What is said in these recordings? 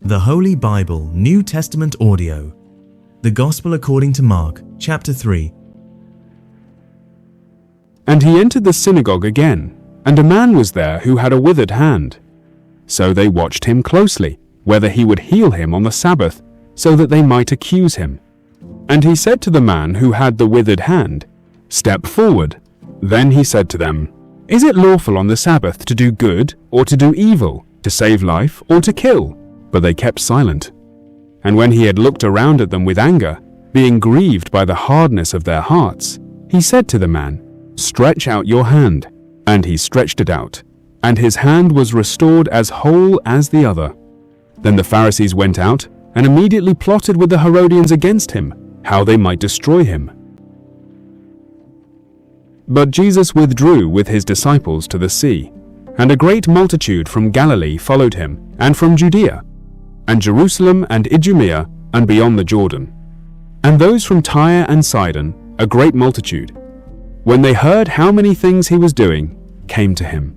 The Holy Bible New Testament Audio. The Gospel according to Mark, chapter 3. And he entered the synagogue again, and a man was there who had a withered hand. So they watched him closely, whether he would heal him on the Sabbath, so that they might accuse him. And he said to the man who had the withered hand, "Step forward." Then he said to them, "Is it lawful on the Sabbath to do good or to do evil, to save life or to kill?" But they kept silent. And when he had looked around at them with anger, being grieved by the hardness of their hearts, he said to the man, "Stretch out your hand." And he stretched it out, and his hand was restored as whole as the other. Then the Pharisees went out and immediately plotted with the Herodians against him, how they might destroy him. But Jesus withdrew with his disciples to the sea, and a great multitude from Galilee followed him, and from Judea, and Jerusalem and Idumea, and beyond the Jordan, and those from Tyre and Sidon, a great multitude, when they heard how many things he was doing, came to him.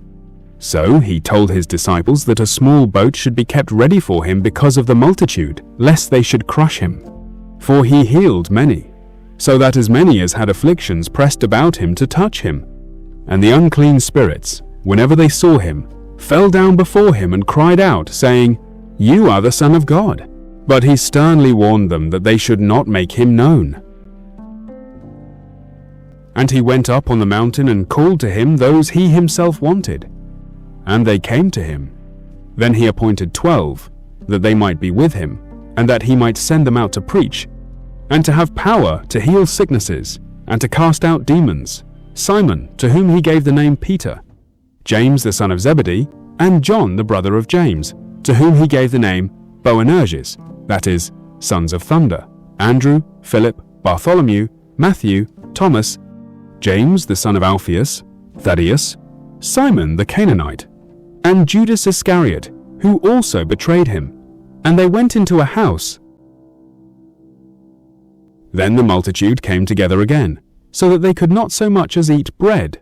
So he told his disciples that a small boat should be kept ready for him because of the multitude, lest they should crush him. For he healed many, so that as many as had afflictions pressed about him to touch him. And the unclean spirits, whenever they saw him, fell down before him and cried out, saying, "You are the Son of God." But he sternly warned them that they should not make him known. And he went up on the mountain and called to him those he himself wanted. And they came to him. Then he appointed 12, that they might be with him, and that he might send them out to preach, and to have power to heal sicknesses, and to cast out demons. Simon, to whom he gave the name Peter, James the son of Zebedee, and John the brother of James, to whom he gave the name Boanerges, that is, sons of thunder, Andrew, Philip, Bartholomew, Matthew, Thomas, James the son of Alphaeus, Thaddeus, Simon the Canaanite, and Judas Iscariot, who also betrayed him. And they went into a house. Then the multitude came together again, so that they could not so much as eat bread.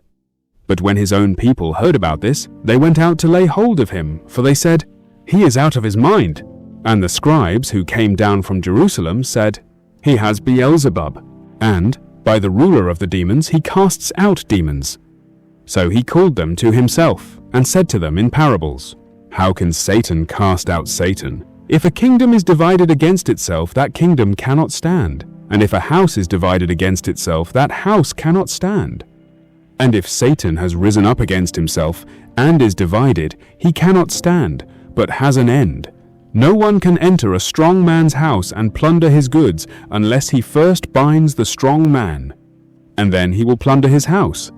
But when his own people heard about this, they went out to lay hold of him, for they said, "He is out of his mind." And the scribes who came down from Jerusalem said, "He has Beelzebub, and by the ruler of the demons he casts out demons." So he called them to himself, and said to them in parables, "How can Satan cast out Satan? If a kingdom is divided against itself, that kingdom cannot stand. And if a house is divided against itself, that house cannot stand. And if Satan has risen up against himself, and is divided, he cannot stand, but has an end. No one can enter a strong man's house and plunder his goods, unless he first binds the strong man, and then he will plunder his house.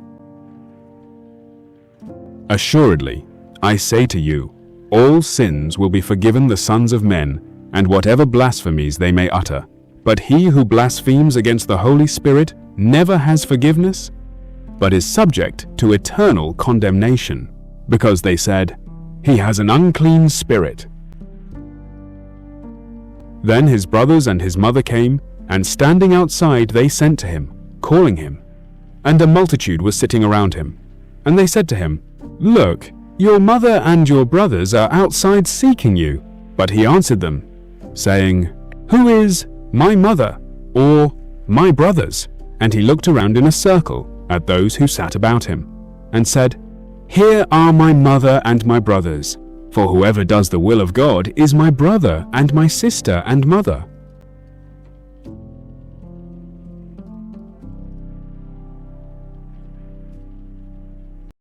Assuredly, I say to you, all sins will be forgiven the sons of men, and whatever blasphemies they may utter. But he who blasphemes against the Holy Spirit never has forgiveness, but is subject to eternal condemnation, because they said, 'He has an unclean spirit.'" Then his brothers and his mother came, and standing outside they sent to him, calling him. And a multitude was sitting around him. And they said to him, "Look, your mother and your brothers are outside seeking you." But he answered them, saying, "Who is my mother, or my brothers?" And he looked around in a circle at those who sat about him, and said, "Here are my mother and my brothers. For whoever does the will of God is my brother and my sister and mother."